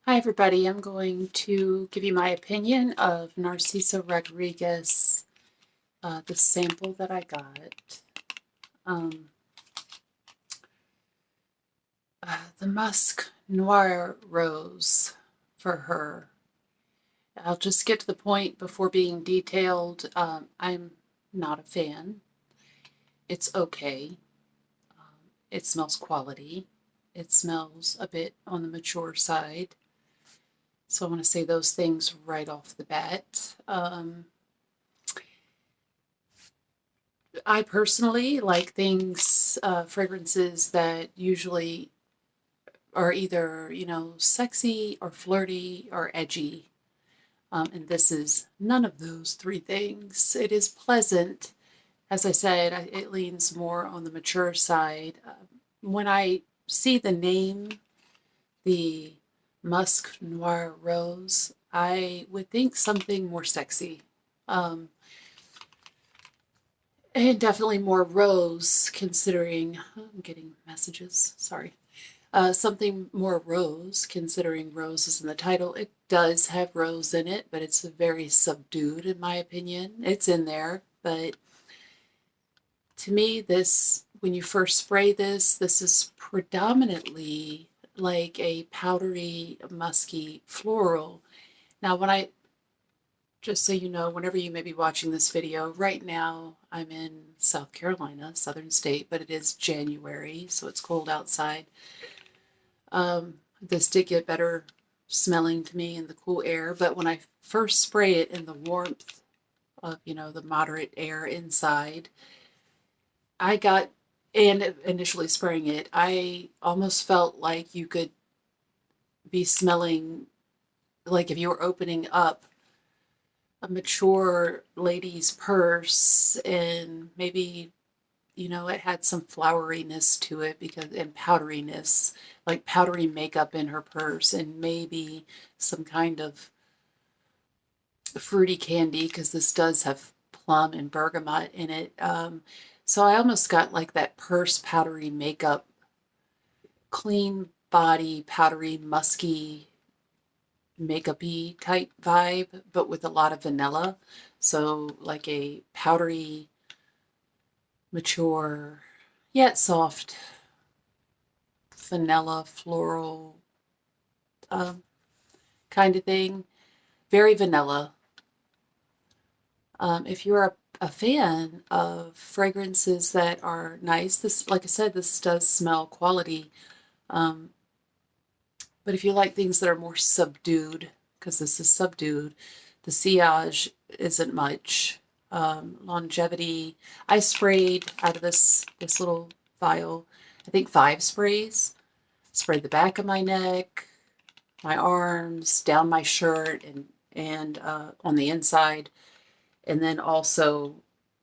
Hi everybody, I'm going to give you my opinion of Narciso Rodriguez, the sample that I got. Um, the Musk Noir Rose for her. I'll just get to the point before being detailed. I'm not a fan. It's okay. It smells quality. It smells a bit on the mature side. So I want to say those things right off the bat. I personally like things, fragrances that usually are either, sexy or flirty or edgy. And this is none of those three things. It is pleasant. As I said, it leans more on the mature side. When I see the name, the Musk Noir Rose, I would think something more sexy. Um, And definitely more rose, considering, I'm getting messages, sorry. Something more rose, considering rose is in the title. It does have rose in it, but it's very subdued in my opinion. It's in there, but to me, this, when you first spray this is predominantly like a powdery, musky floral. Now, just so you know, whenever you may be watching this video, right now I'm in South Carolina, southern state, but it is January, so it's cold outside. This did get better smelling to me in the cool air, but when I first spray it in the warmth of, the moderate air inside, and initially spraying it, I almost felt like you could be smelling, like if you were opening up a mature lady's purse, and maybe it had some floweriness to it and powderiness, like powdery makeup in her purse, and maybe some kind of fruity candy, because this does have plum and bergamot in it. So I almost got like that purse powdery makeup, clean body, powdery, musky, makeup-y type vibe, but with a lot of vanilla. So like a powdery, mature, yet soft vanilla floral kind of thing. Very vanilla. If you're a fan of fragrances that are nice, this, like I said, this does smell quality. But if you like things that are more subdued, because this is subdued, the Sillage isn't much. Longevity, I sprayed out of this little vial, I think 5 sprays. Sprayed the back of my neck, my arms, down my shirt, and on the inside. And then also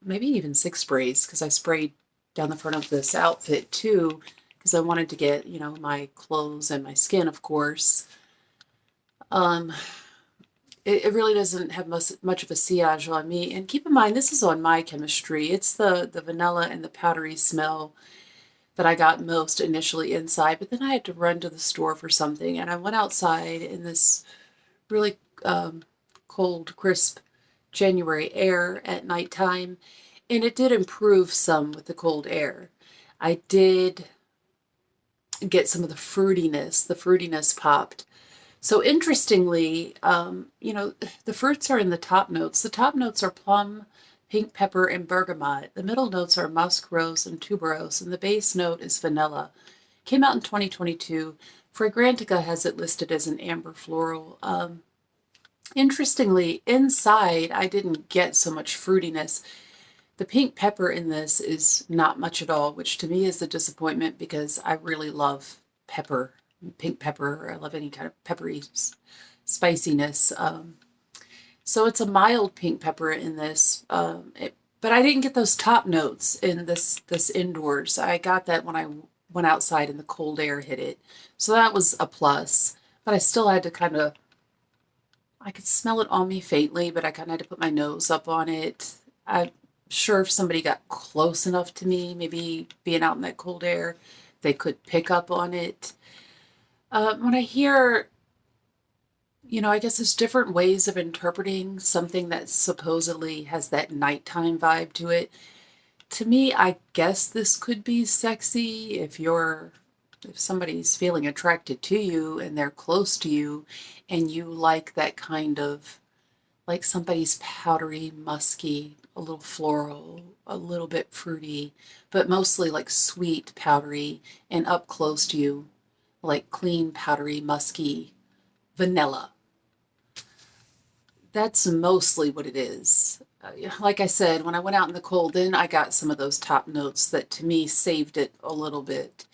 maybe even 6 sprays, because I sprayed down the front of this outfit too, because I wanted to get, my clothes and my skin, of course. It really doesn't have much of a sillage on me. And keep in mind, this is on my chemistry. It's the vanilla and the powdery smell that I got most initially inside. But then I had to run to the store for something, and I went outside in this really cold, crisp January air at nighttime, and it did improve some with the cold air. I did get some of the fruitiness. The fruitiness popped. So interestingly, the fruits are in the top notes. The top notes are plum, pink pepper, and bergamot. The middle notes are musk, rose, and tuberose, and the base note is vanilla. Came out in 2022. Fragrantica has it listed as an amber floral. Interestingly, inside, I didn't get so much fruitiness. The pink pepper in this is not much at all, which to me is a disappointment, because I really love pepper. Pink pepper. I love any kind of peppery spiciness. So it's a mild pink pepper in this, but I didn't get those top notes in this indoors. I got that when I went outside and the cold air hit it. So that was a plus, but I still had to I could smell it on me faintly, but I kind of had to put my nose up on it. I'm sure if somebody got close enough to me, maybe being out in that cold air, they could pick up on it. When I hear You know, I guess there's different ways of interpreting something that supposedly has that nighttime vibe to it. To me, I guess this could be sexy if somebody's feeling attracted to you and they're close to you and you like that kind of, like somebody's powdery, musky, a little floral, a little bit fruity, but mostly like sweet, powdery, and up close to you, like clean, powdery, musky vanilla. That's mostly what it is. Like I said, when I went out in the cold, then I got some of those top notes that to me saved it a little bit.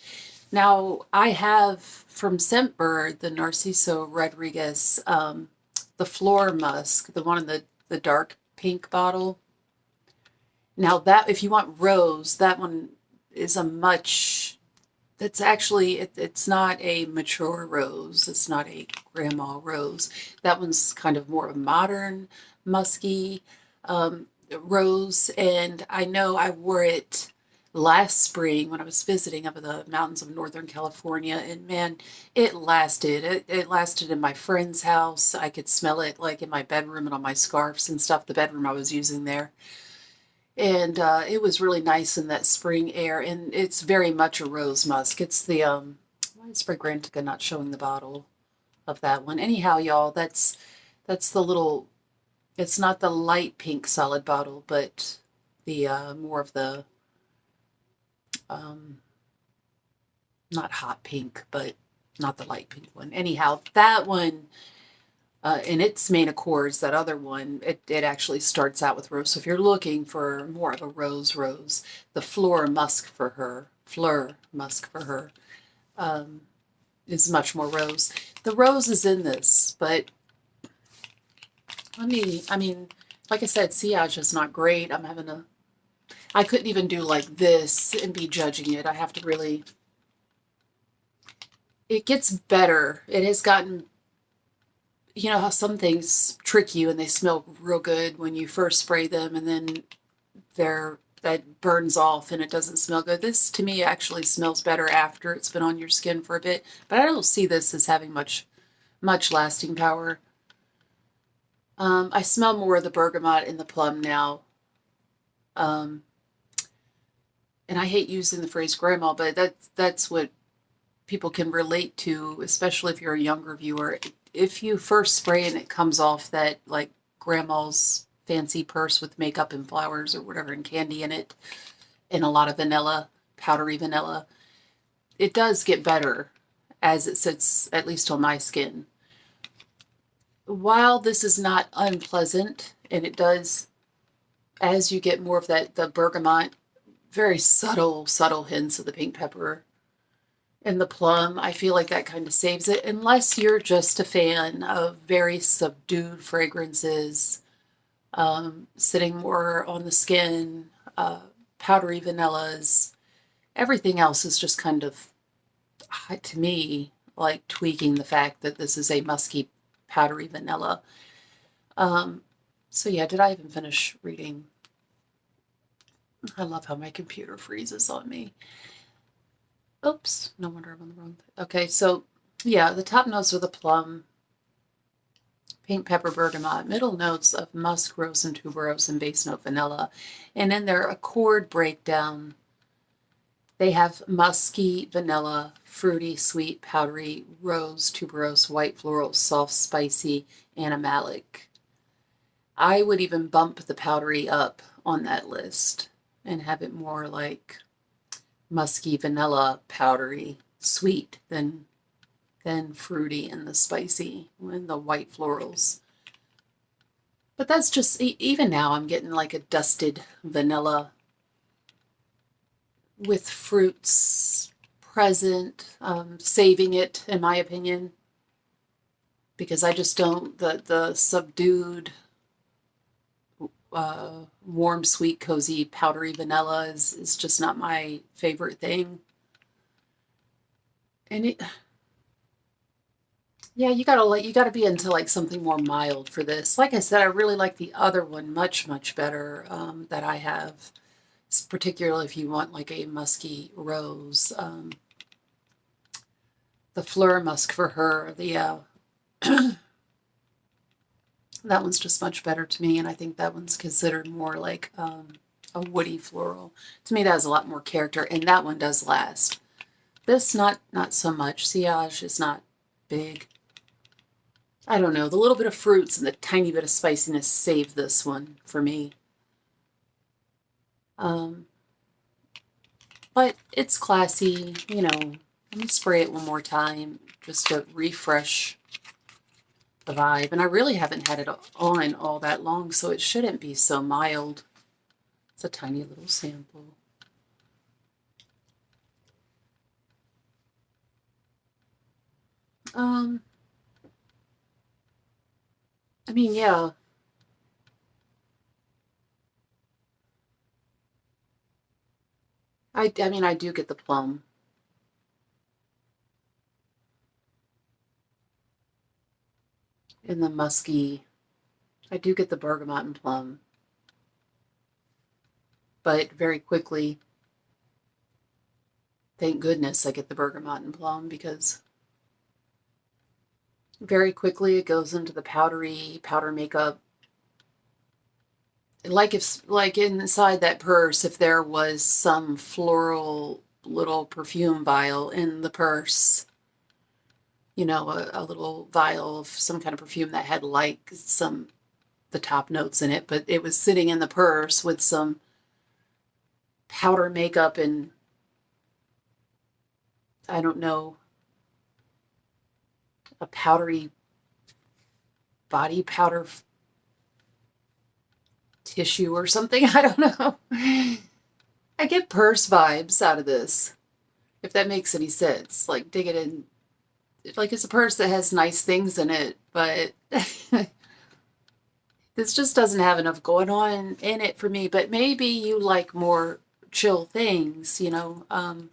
Now, I have from Scentbird the Narciso Rodriguez, the Floor Musk, the one in the dark pink bottle. Now, that if you want rose, that one is a much, that's actually, it's not a mature rose. It's not a grandma rose. That one's kind of more of a modern, musky rose. And I know I wore it last spring when I was visiting up in the mountains of Northern California. And man, it lasted. It lasted in my friend's house. I could smell it like in my bedroom and on my scarves and stuff, the bedroom I was using there. And it was really nice in that spring air, and it's very much a rose musk. It's the why is Fragrantica not showing the bottle of that one? Anyhow, y'all, that's the little. It's not the light pink solid bottle, but the more of the um, not hot pink, but not the light pink one. Anyhow, that one. In its main accords, that other one, it actually starts out with rose. So if you're looking for more of a rose, the Fleur Musk for her, is much more rose. The rose is in this, but I mean, like I said, Sillage is not great. I couldn't even do like this and be judging it. I have to really, it gets better. It has gotten, you know how some things trick you and they smell real good when you first spray them and then that burns off and it doesn't smell good. This to me actually smells better after it's been on your skin for a bit, but I don't see this as having much lasting power. I smell more of the bergamot and the plum now. Um, and I hate using the phrase grandma, but that's what people can relate to, especially if you're a younger viewer. If you first spray and it comes off that like grandma's fancy purse with makeup and flowers or whatever and candy in it and a lot of vanilla, powdery vanilla, it does get better as it sits, at least on my skin. While this is not unpleasant, and it does, as you get more of the bergamot, very subtle hints of the pink pepper and the plum, I feel like that kind of saves it, unless you're just a fan of very subdued fragrances, sitting more on the skin, powdery vanillas. Everything else is just kind of, to me, like tweaking the fact that this is a musky, powdery vanilla. So yeah, did I even finish reading? I love how my computer freezes on me. Oops, no wonder I'm on the wrong thing. Okay, so yeah, the top notes are the plum, pink pepper, bergamot, middle notes of musk, rose, and tuberose, and base note vanilla. And in their accord breakdown, they have musky, vanilla, fruity, sweet, powdery, rose, tuberose, white floral, soft, spicy, animalic. I would even bump the powdery up on that list and have it more like musky, vanilla, powdery, sweet than fruity and the spicy and the white florals. But that's just, even now I'm getting like a dusted vanilla with fruits present, saving it in my opinion, because I just don't, the subdued, warm, sweet, cozy, powdery vanilla is just not my favorite thing. And yeah, you gotta be into like something more mild for this. Like I said, I really like the other one much better, that I have, particularly if you want like a musky rose. The Fleur Musk for her, the That one's just much better to me, and I think that one's considered more like a woody floral. To me, that has a lot more character, and that one does last. This, not so much. Sillage is not big. I don't know. The little bit of fruits and the tiny bit of spiciness save this one for me. But it's classy, you know. I'm going to spray it one more time just to refresh the vibe. And I really haven't had it on all that long, so it shouldn't be so mild. It's a tiny little sample. I mean, yeah. I mean, I do get the plum. And the musky. I do get the bergamot and plum. But very quickly, thank goodness I get the bergamot and plum, because very quickly it goes into the powder makeup. Like inside that purse, if there was some floral little perfume vial in the purse, you know, a little vial of some kind of perfume that had like the top notes in it, but it was sitting in the purse with some powder makeup and, I don't know, a powdery body powder tissue or something. I don't know. I get purse vibes out of this, if that makes any sense. Like, dig it in. Like, it's a purse that has nice things in it, but this just doesn't have enough going on in it for me. But maybe you like more chill things, you know, and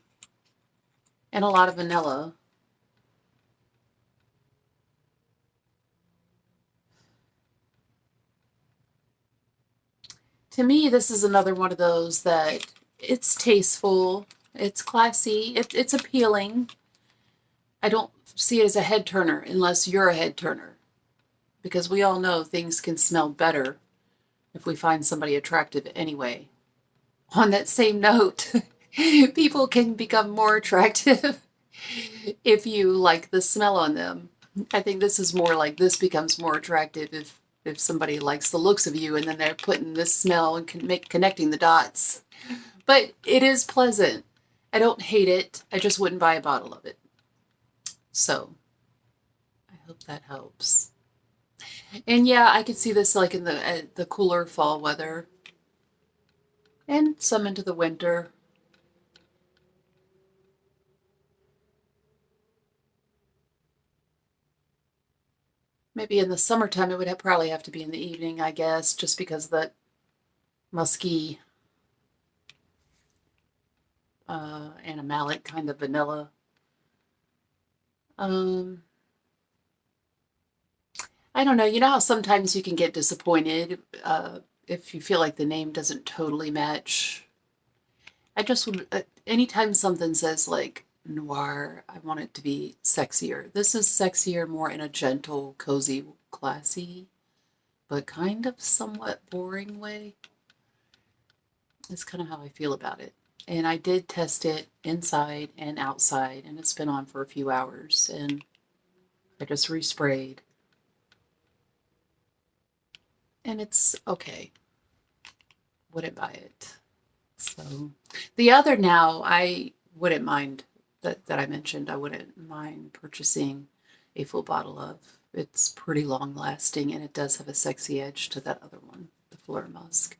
a lot of vanilla. To me, this is another one of those that it's tasteful, it's classy, it's appealing. I don't see it as a head turner unless you're a head turner, because we all know things can smell better if we find somebody attractive anyway. On that same note, people can become more attractive if you like the smell on them. I think this is more like this becomes more attractive if somebody likes the looks of you and then they're putting this smell and connecting the dots. But it is pleasant. I don't hate it. I just wouldn't buy a bottle of it. So I hope that helps. And yeah, I could see this like in the cooler fall weather and some into the winter. Maybe in the summertime, it would probably have to be in the evening, I guess, just because of that musky, animalic kind of vanilla. I don't know. You know how sometimes you can get disappointed if you feel like the name doesn't totally match? I just would, anytime something says like Noir, I want it to be sexier. This is sexier, more in a gentle, cozy, classy, but kind of somewhat boring way. It's kind of how I feel about it. And I did test it inside and outside, and it's been on for a few hours, and I just resprayed. And it's okay. Wouldn't buy it. So the other now, I wouldn't mind that I mentioned. I wouldn't mind purchasing a full bottle of. It's pretty long lasting, and it does have a sexy edge to that other one, the Fleur Musk.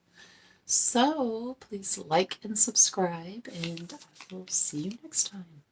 So please like and subscribe, and I will see you next time.